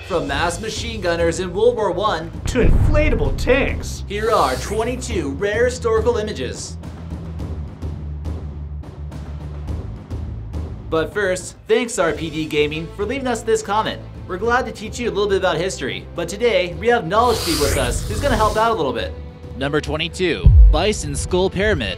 From mass machine gunners in World War I to inflatable tanks, here are 22 rare historical images. But first, thanks RPD Gaming for leaving us this comment. We're glad to teach you a little bit about history, but today we have Knowledge Feed with us who's going to help out a little bit. Number 22. Bison Skull Pyramid.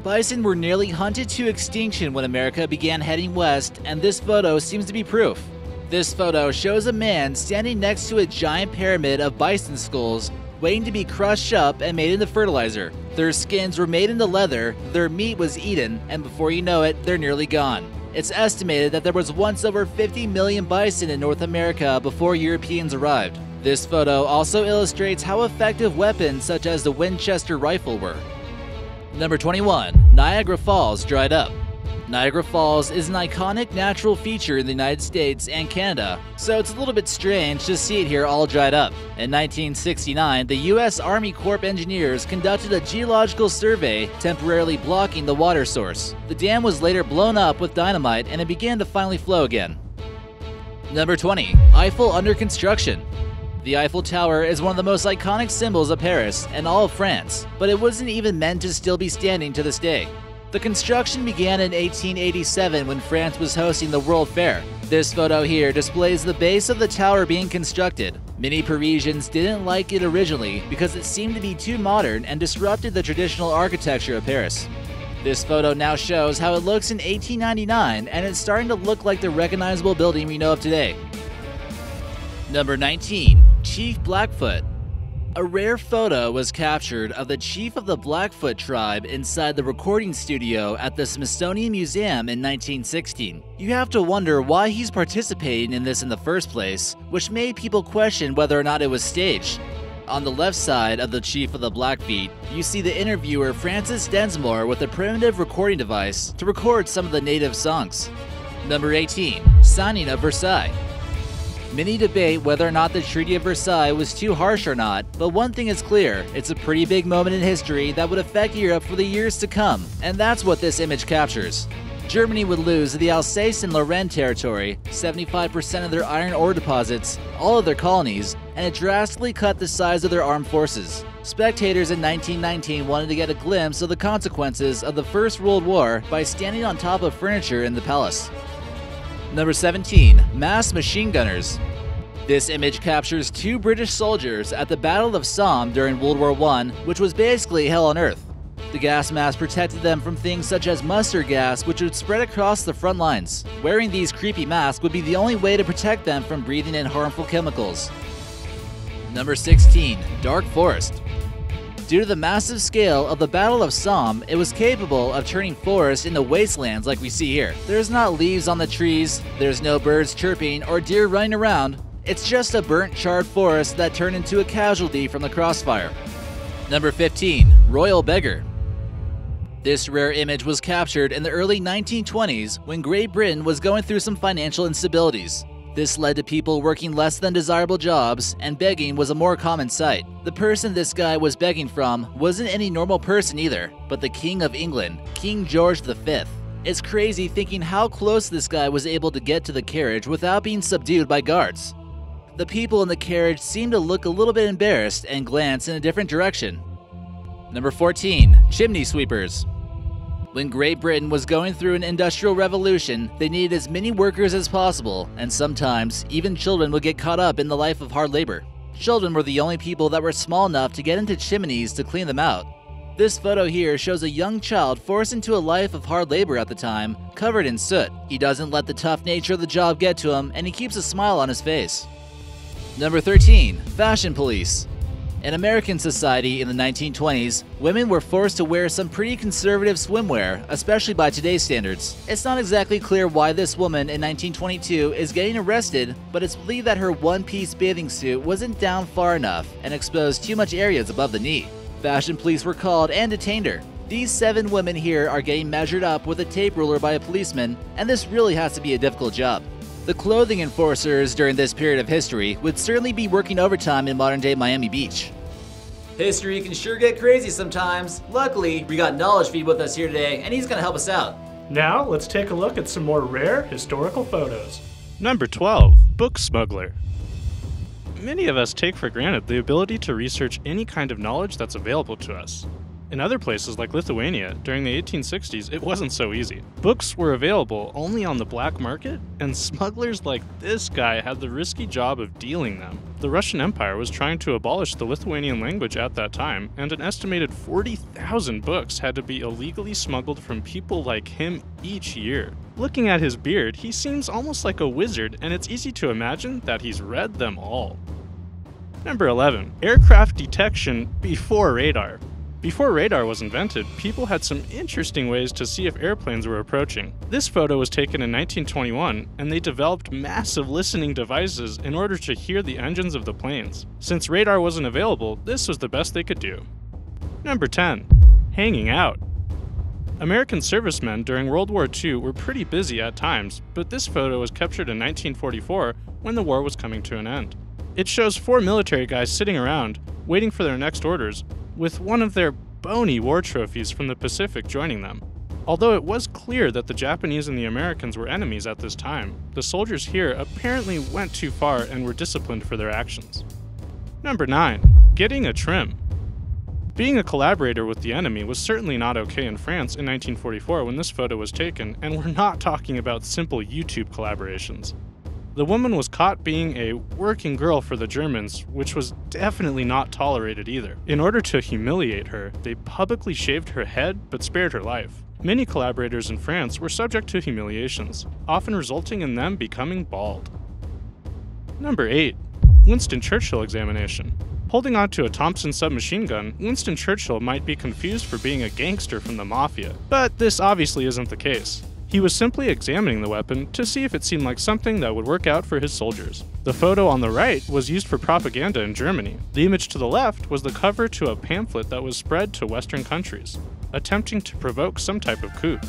Bison were nearly hunted to extinction when America began heading west, and this photo seems to be proof. This photo shows a man standing next to a giant pyramid of bison skulls waiting to be crushed up and made into fertilizer. Their skins were made into leather, their meat was eaten, and before you know it, they're nearly gone. It's estimated that there was once over 50 million bison in North America before Europeans arrived. This photo also illustrates how effective weapons such as the Winchester rifle were. Number 21. Niagara Falls dried up. Niagara Falls is an iconic natural feature in the United States and Canada, so it's a little bit strange to see it here all dried up. In 1969, the U.S. Army Corps of Engineers conducted a geological survey temporarily blocking the water source. The dam was later blown up with dynamite and it began to finally flow again. Number 20. Eiffel under construction. The Eiffel Tower is one of the most iconic symbols of Paris and all of France, but it wasn't even meant to still be standing to this day. The construction began in 1887 when France was hosting the World Fair. This photo here displays the base of the tower being constructed. Many Parisians didn't like it originally because it seemed to be too modern and disrupted the traditional architecture of Paris. This photo now shows how it looks in 1899, and it's starting to look like the recognizable building we know of today. Number 19. Chief Blackfoot. A rare photo was captured of the chief of the Blackfoot tribe inside the recording studio at the Smithsonian Museum in 1916. You have to wonder why he's participating in this in the first place, which made people question whether or not it was staged. On the left side of the chief of the Blackfeet, you see the interviewer Francis Densmore with a primitive recording device to record some of the native songs. Number 18. Signing of Versailles. Many debate whether or not the Treaty of Versailles was too harsh or not, but one thing is clear, it's a pretty big moment in history that would affect Europe for the years to come, and that's what this image captures. Germany would lose the Alsace and Lorraine territory, 75% of their iron ore deposits, all of their colonies, and it drastically cut the size of their armed forces. Spectators in 1919 wanted to get a glimpse of the consequences of the First World War by standing on top of furniture in the palace. Number 17. Mass machine gunners. This image captures two British soldiers at the Battle of Somme during World War I, which was basically hell on earth. The gas mask protected them from things such as mustard gas, which would spread across the front lines. Wearing these creepy masks would be the only way to protect them from breathing in harmful chemicals. Number 16. Dark Forest. Due to the massive scale of the Battle of Somme, it was capable of turning forests into wastelands like we see here. There's not leaves on the trees, there's no birds chirping or deer running around. It's just a burnt, charred forest that turned into a casualty from the crossfire. Number 15. Royal Beggar. This rare image was captured in the early 1920s when Great Britain was going through some financial instabilities. This led to people working less than desirable jobs, and begging was a more common sight. The person this guy was begging from wasn't any normal person either, but the King of England, King George V. It's crazy thinking how close this guy was able to get to the carriage without being subdued by guards. The people in the carriage seemed to look a little bit embarrassed and glance in a different direction. Number 14. Chimney Sweepers. When Great Britain was going through an industrial revolution, they needed as many workers as possible, and sometimes even children would get caught up in the life of hard labor. Children were the only people that were small enough to get into chimneys to clean them out. This photo here shows a young child forced into a life of hard labor at the time, covered in soot. He doesn't let the tough nature of the job get to him, and he keeps a smile on his face. Number 13. Fashion Police. In American society in the 1920s, women were forced to wear some pretty conservative swimwear, especially by today's standards. It's not exactly clear why this woman in 1922 is getting arrested, but it's believed that her one-piece bathing suit wasn't down far enough and exposed too much areas above the knee. Fashion police were called and detained her. These 7 women here are getting measured up with a tape ruler by a policeman, and this really has to be a difficult job. The clothing enforcers during this period of history would certainly be working overtime in modern-day Miami Beach. History can sure get crazy sometimes. Luckily, we got Knowledge Feed with us here today, and he's gonna help us out. Now, let's take a look at some more rare historical photos. Number 12. Book Smuggler. many of us take for granted the ability to research any kind of knowledge that's available to us. In other places like Lithuania, during the 1860s, it wasn't so easy. Books were available only on the black market, and smugglers like this guy had the risky job of dealing them. The Russian Empire was trying to abolish the Lithuanian language at that time, and an estimated 40,000 books had to be illegally smuggled from people like him each year. Looking at his beard, he seems almost like a wizard, and it's easy to imagine that he's read them all. Number 11. Aircraft detection before radar. Before radar was invented, people had some interesting ways to see if airplanes were approaching. This photo was taken in 1921, and they developed massive listening devices in order to hear the engines of the planes. Since radar wasn't available, this was the best they could do. Number 10. Hanging out. American servicemen during World War II were pretty busy at times, but this photo was captured in 1944 when the war was coming to an end. It shows 4 military guys sitting around, waiting for their next orders, with one of their bony war trophies from the Pacific joining them. Although it was clear that the Japanese and the Americans were enemies at this time, the soldiers here apparently went too far and were disciplined for their actions. Number 9. Getting a trim. Being a collaborator with the enemy was certainly not okay in France in 1944 when this photo was taken, and we're not talking about simple YouTube collaborations. The woman was caught being a working girl for the Germans, which was definitely not tolerated either. In order to humiliate her, they publicly shaved her head but spared her life. Many collaborators in France were subject to humiliations, often resulting in them becoming bald. Number 8. Winston Churchill Examination. Holding onto a Thompson submachine gun, Winston Churchill might be confused for being a gangster from the mafia, but this obviously isn't the case. He was simply examining the weapon to see if it seemed like something that would work out for his soldiers. The photo on the right was used for propaganda in Germany. The image to the left was the cover to a pamphlet that was spread to Western countries, attempting to provoke some type of coup.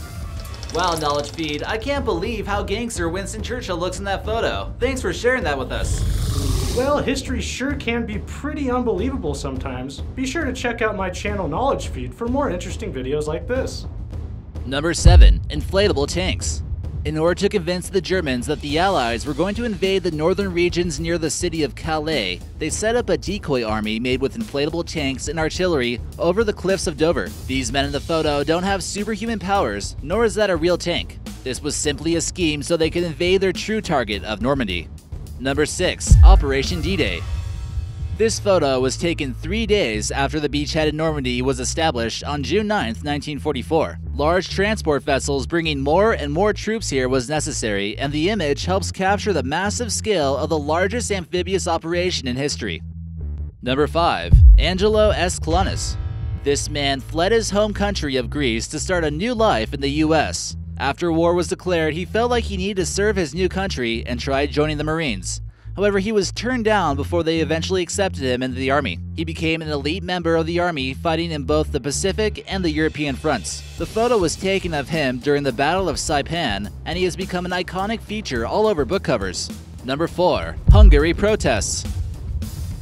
Wow, Knowledge Feed, I can't believe how gangster Winston Churchill looks in that photo. Thanks for sharing that with us. Well, history sure can be pretty unbelievable sometimes. Be sure to check out my channel Knowledge Feed for more interesting videos like this. Number 7. Inflatable Tanks. In order to convince the Germans that the Allies were going to invade the northern regions near the city of Calais, they set up a decoy army made with inflatable tanks and artillery over the cliffs of Dover. These men in the photo don't have superhuman powers, nor is that a real tank. This was simply a scheme so they could invade their true target of Normandy. Number 6. Operation DDay. This photo was taken 3 days after the beachhead in Normandy was established on June 9, 1944. Large transport vessels bringing more and more troops here was necessary, and the image helps capture the massive scale of the largest amphibious operation in history. Number 5. Angelos Colonus. This man fled his home country of Greece to start a new life in the US. After war was declared, he felt like he needed to serve his new country and tried joining the Marines. However, he was turned down before they eventually accepted him into the army. He became an elite member of the army, fighting in both the Pacific and the European fronts. The photo was taken of him during the Battle of Saipan, and he has become an iconic feature all over book covers. Number 4. Hungary protests.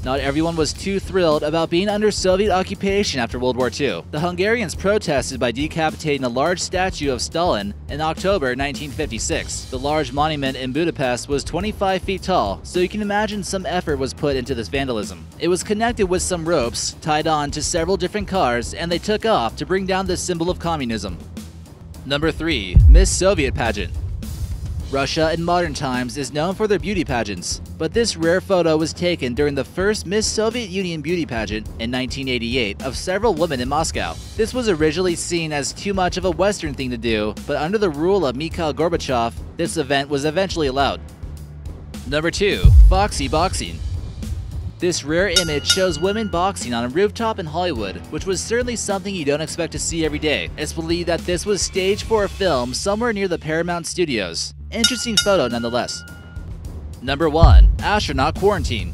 Not everyone was too thrilled about being under Soviet occupation after World War II. The Hungarians protested by decapitating a large statue of Stalin in October 1956. The large monument in Budapest was 25 feet tall, so you can imagine some effort was put into this vandalism. It was connected with some ropes tied on to several different cars, and they took off to bring down this symbol of communism. Number 3. Miss Soviet pageant. Russia in modern times is known for their beauty pageants, but this rare photo was taken during the first Miss Soviet Union beauty pageant in 1988 of several women in Moscow. This was originally seen as too much of a Western thing to do, but under the rule of Mikhail Gorbachev, this event was eventually allowed. Number 2. Foxy boxing. This rare image shows women boxing on a rooftop in Hollywood, which was certainly something you don't expect to see every day. It's believed that this was staged for a film somewhere near the Paramount Studios. Interesting photo nonetheless. Number 1. Astronaut quarantine.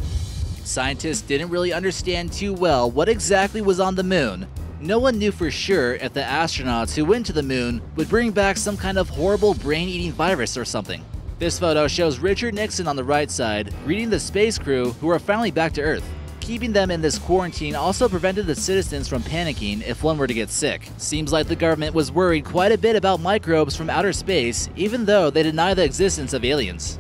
Scientists didn't really understand too well what exactly was on the moon. No one knew for sure if the astronauts who went to the moon would bring back some kind of horrible brain-eating virus or something. This photo shows Richard Nixon on the right side, greeting the space crew who are finally back to Earth. Keeping them in this quarantine also prevented the citizens from panicking if one were to get sick. Seems like the government was worried quite a bit about microbes from outer space, even though they deny the existence of aliens.